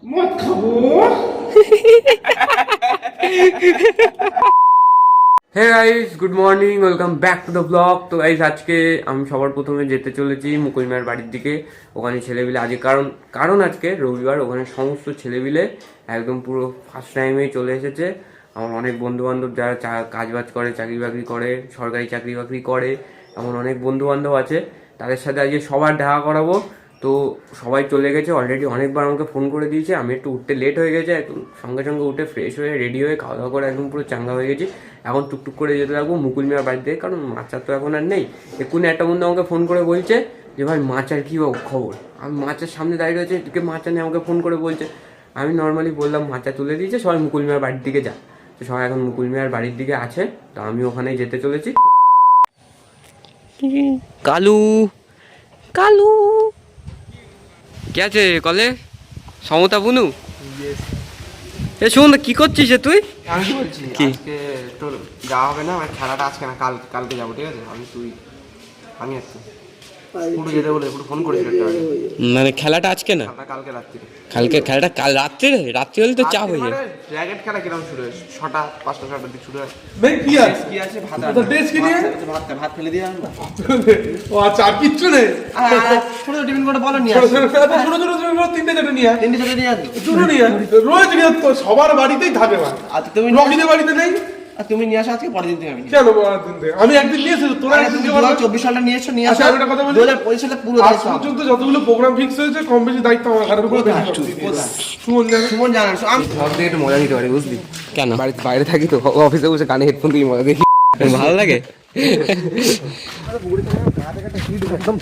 মদ খাবো। Hey guys, good morning, welcome back to the blog. তো গাইস, আজকে আমি সবার প্রথমে যেতে চলেছি মুকুল মিয়ার বাড়ির দিকে। ওখানে ছেলেপিলে আজকে কারণ আজকে রবিবার, ওখানে সমস্ত ছেলেপিলে একদম পুরো ফার্স্ট টাইমেই চলে এসেছে। আমার অনেক বন্ধু বান্ধব যারা কাজবাজ করে, চাকরি বাকরি করে, সরকারি চাকরি বাকরি করে, এমন অনেক বন্ধু বান্ধব আছে। তাদের সাথে আজকে সবার দেখা করাবো। তো সবাই চলে গেছে অলরেডি, অনেকবার আমাকে ফোন করে দিয়েছে। আমি একটু উঠতে লেট হয়ে গেছে, একটু সঙ্গে সঙ্গে উঠে ফ্রেশ হয়ে রেডি হয়ে খাওয়া দাওয়া করে একদম পুরো চাঙ্গা হয়ে গেছি। এখন টুকটুক করে যেতে থাকবো মুকুল মিয়ার বাড়িতে, কারণ মাচার তো এখন আর নেই। এক্ষুনি একটা বন্ধু আমাকে ফোন করে বলছে যে ভাই মাচার কী খবর। আমি মাচার সামনে দাঁড়িয়ে রয়েছে, মাচা নিয়ে আমাকে ফোন করে বলছে। আমি নর্মালি বললাম মাচা তুলে দিয়েছে, সবাই মুকুল মিয়ার বাড়ির দিকে যা। তো সবাই এখন মুকুল মিয়ার বাড়ির দিকে আছে, তো আমি ওখানেই যেতে চলেছি। কালু কালু কে আছে কলে? সমতা বুনু, এ শোন না, কি করছিস তুই? আমি কি বলছি, আজকে তোর যাওয়া হবে না, আমার খেলাটা আজকে না, কালকে যাবো, ঠিক আছে? আমি আজকে পুরো যেতে বলে পুরো ফোন করেছিল একটু আগে। মানে খেলাটা আজকে না, কালকে রাত্রিরে। কালকে খেলাটা কাল রাত্রি হলে তো চাপ হয়ে যায়। র্যাকেট খেলা কিরকম শুরু হয়? 6টা 5টা 6টার দিক শুরু হয়। কি আছে ভাত ভাত ফেলে দিয়ে আনবো। ও আচ্ছা, আর কিচ্ছু নেই। ছোট টিফিন করে বলো নিয়ে ছোট ছোট তিনটে চারটে নিয়ে আয়। তিনটে ছোট নিয়ে আসবো। দুটো নিয়ে আয়। রোজ নিয়ে তো সবার বাড়িতেই থাকে না। আচ্ছা তুমি রকিদের বাড়িতে নেই তুমি নিয়ে আসো, আজকে পরের দিন থেকে আমি কেন? বলার দিন থেকে আমি একদিন নিয়ে এসেছি, তোরা একদিন দিয়ে 24 সালটা নিয়ে এসো, নিয়ে আসো। আচ্ছা, আমি একটা কথা বলি, 2025 সালে পুরো আজ পর্যন্ত যতগুলো প্রোগ্রাম ফিক্স হয়েছে কম বেশি দায়িত্ব আমার ঘাড়ের উপর বেশি। সুমন জানান আমি ঘর থেকে একটু মজা নিতে পারি, বুঝলি? কেন? বাইরে থাকি তো, অফিসে বসে কানে হেডফোন দিয়ে মজা দেখি, ভালো লাগে। একদম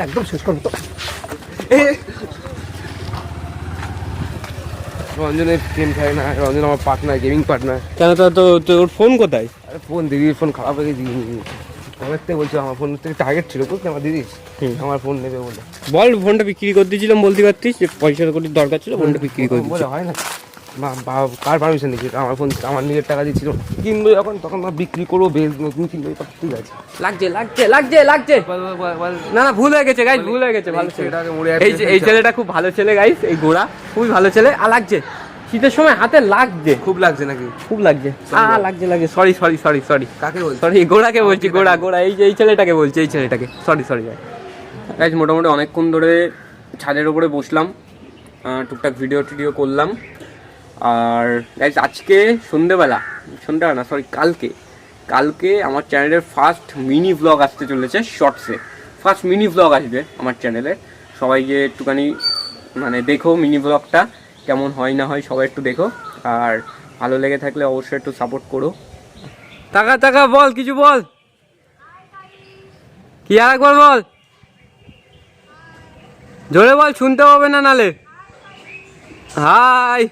একদম শেষ করো তো। রঞ্জনের গেম খেলে না, রঞ্জন আমার পার্টনার, গেমিং পার্টনার। কেন? তো তোর ফোন কোথায়? আরে ফোন দিদির ফোন খারাপ হয়ে গেছে, আমার থেকে বলছো আমার ফোন থেকে টার্গেট ছিল, বুঝলি? আমার দিদি আমার ফোন নেবে বলে। বল, ফোনটা বিক্রি করে দিয়েছিলাম, বলতে পারতিস যে পয়সা কোটির দরকার ছিল, ফোনটা বিক্রি করে দিয়েছি। বলে হয় না, কার পারমিশন দিচ্ছি? আমার ফোন আমার নিজের টাকা দিচ্ছিল, কিনবো যখন তখন বিক্রি করবো, নতুন কিনবো, ঠিক আছে। লাগছে। না ভুল হয়ে গেছে গাইস, ভুল হয়ে গেছে। ভালো ছেলে, এই ছেলেটা খুব ভালো ছেলে গাইস, এই গোড়া খুবই ভালো ছেলে। আর লাগছে শীতের সময় হাতে লাগছে, খুব লাগছে নাকি? খুব লাগছে, লাগছে। সরি কাকে বলছি? সরি, গোড়াকে বলছি, গোড়া এই ছেলেটাকে বলছি, এই ছেলেটাকে। সরি গাইস, মোটামুটি অনেকক্ষণ ধরে ছাদের উপরে বসলাম, টুকটাক ভিডিও করলাম। আর গাইস, আজকে সন্ধ্যেবেলা না, সরি, কালকে আমার চ্যানেলের ফার্স্ট মিনি ভ্লগ আসতে চলেছে। শর্টসে ফার্স্ট মিনি ভ্লগ আসবে আমার চ্যানেলে। সবাই গিয়ে একটুখানি মানে দেখো মিনি ভ্লগটা, কেমন হয় না হয় সবাই একটু দেখো। আর ভালো লেগে থাকলে অবশ্যই একটু সাপোর্ট করো। টাকা বল, কিছু বল, কি আর একবার বল, জোরে বল, শুনতে হবে না নালে। হাই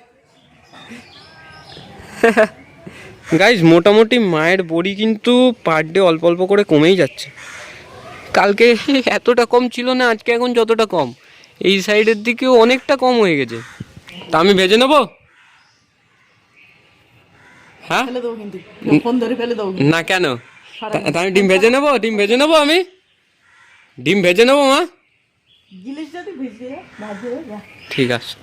গাইজ, মোটামুটি মায়ের বড়ি কিন্তু পার ডে অল্প অল্প করে কমেই যাচ্ছে। কালকে এতটা কম ছিল না, আজকে এখন যতটা কম, এই সাইডের দিকেও অনেকটা কম হয়ে গেছে। তা আমি ভেজে নেবো? হ্যাঁ না কেন? তা আমি ডিম ভেজে নেবো আমি ডিম ভেজে নেবো মা, ঠিক আছে।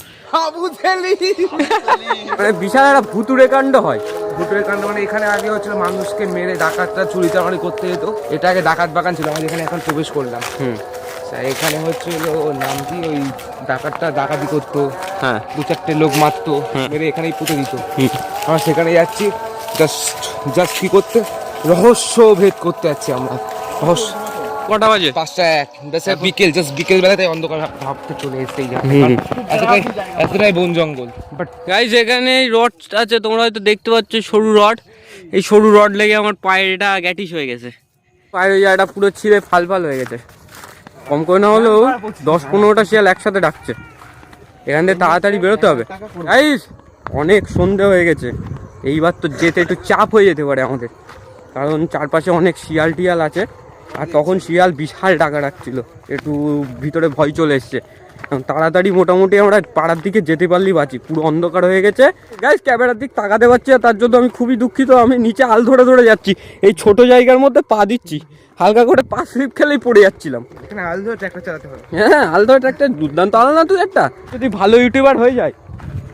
মানে বিশাল একটা ভুতুড়ে কাণ্ড হয়। ভুতুড়ে কাণ্ড মানে এখানে আগে হচ্ছিল মানুষকে মেরে ডাকাতটা চুরি চামারি করতে যেত, এটা আগে ডাকাত বাগান ছিল, আমাদের এখানে এখন প্রবেশ করলাম। এখানে হচ্ছিল নাম কি, ওই ডাকাতটা ডাকাতি করতো, হ্যাঁ, 2-4টে লোক মারতো, মেরে এখানেই পুঁতে দিত। আমরা সেখানে যাচ্ছি জাস্ট কি করতে, রহস্য ভেদ করতে যাচ্ছি আমরা। রহস্য কটা বাজে? 5:01 বিকেল বেলাতে অন্ধকার ভাবতে চলে এসছে এই জায়গায়, এতটাই বন জঙ্গল। বাট গাইজ, এখানে এই রড আছে, তোমরা হয়তো দেখতে পাচ্ছ, সরু রড। এই সরু রড লেগে আমার পায়ের এটা গ্যাটিস হয়ে গেছে, পায়ের ওই জায়গাটা পুরো ছিঁড়ে ফাল হয়ে গেছে। কম করে না হলেও 10-15টা শিয়াল একসাথে ডাকছে। এখান থেকে তাড়াতাড়ি বেরোতে হবে গাইজ, অনেক সন্ধে হয়ে গেছে। এইবার তো যেতে একটু চাপ হয়ে যেতে পারে আমাদের, কারণ চারপাশে অনেক শিয়াল টিয়াল আছে। আর তখন শিয়াল বিশাল ডাকা ডাকছিল, একটু ভিতরে ভয় চলে এসছে। তাড়াতাড়ি মোটামুটি আমরা পাড়ার দিকে যেতে পারলেই বাঁচি, পুরো অন্ধকার হয়ে গেছে গাইস। ক্যামেরার দিক তাকাতে পারছি, আর তার জন্য আমি খুবই দুঃখিত। আমি নিচে আল ধরে যাচ্ছি, এই ছোট জায়গার মধ্যে পা দিচ্ছি, হালকা করে পা স্লিপ খেলেই পড়ে যাচ্ছিলাম। এখানে আল ধরে ট্র্যাক্টর চালাতে হবে। হ্যাঁ, আল ধরে ট্র্যাক্টর দুর্দান্ত আল না তুই একটা, যদি ভালো ইউটিউবার হয়ে যায়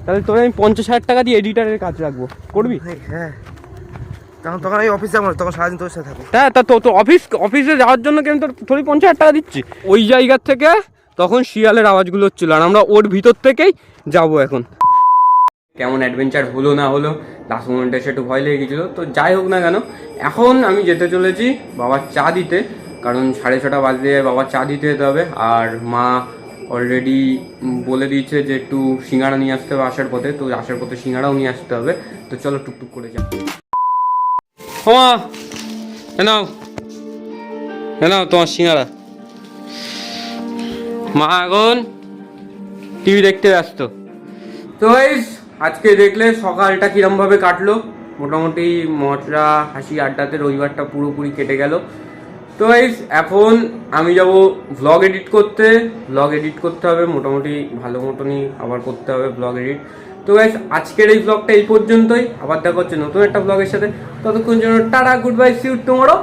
তাহলে তোর আমি 50,000 টাকা দিয়ে এডিটারের কাজ রাখবো, করবি? হ্যাঁ, কারণ তখন আমি অফিস যাবো না, তখন সারাদিন তোর সাথে থাকবো। হ্যাঁ, তা তো অফিসে যাওয়ার জন্য কেন তোর 50,000 টাকা দিচ্ছি? ওই জায়গার থেকে তখন শিয়ালের আওয়াজগুলো হচ্ছিল, আর আমরা ওর ভিতর থেকেই যাব এখন। কেমন অ্যাডভেঞ্চার হলো না হলো, লাস্ট মোমেন্টে এসে একটু ভয় লেগে গেছিলো। তো যাই হোক না কেন, এখন আমি যেতে চলেছি বাবার চা দিতে, কারণ 6:30 বাজলে বাবার চা দিতে যেতে হবে। আর মা অলরেডি বলে দিয়েছে যে একটু সিঙ্গাড়া নিয়ে আসতে হবে আসার পথে, তো আসার পথে সিঙ্গাড়াও নিয়ে আসতে হবে। তো চলো টুকটুক করে যাই। মা নাও তোমার সিঙ্গাড়া। মা এখন টিভি দেখতে ব্যস্ত। তো গাইস, আজকে দেখলে সকালটা কিরমভাবে কাটলো, মোটামুটি মজা হাসি আড্ডাতে রবিবারটা পুরোপুরি কেটে গেল। তো গাইস, এখন আমি যাব ভ্লগ এডিট করতে হবে, মোটামুটি ভালো মতনই আবার করতে হবে ভ্লগ এডিট। তো গাইস, আজকের এই ভ্লগটা এই পর্যন্তই, আবার দেখা হচ্ছে নতুন একটা ভ্লগের সাথে। ততক্ষণ জন্য tata, good bye, see you tomorrow.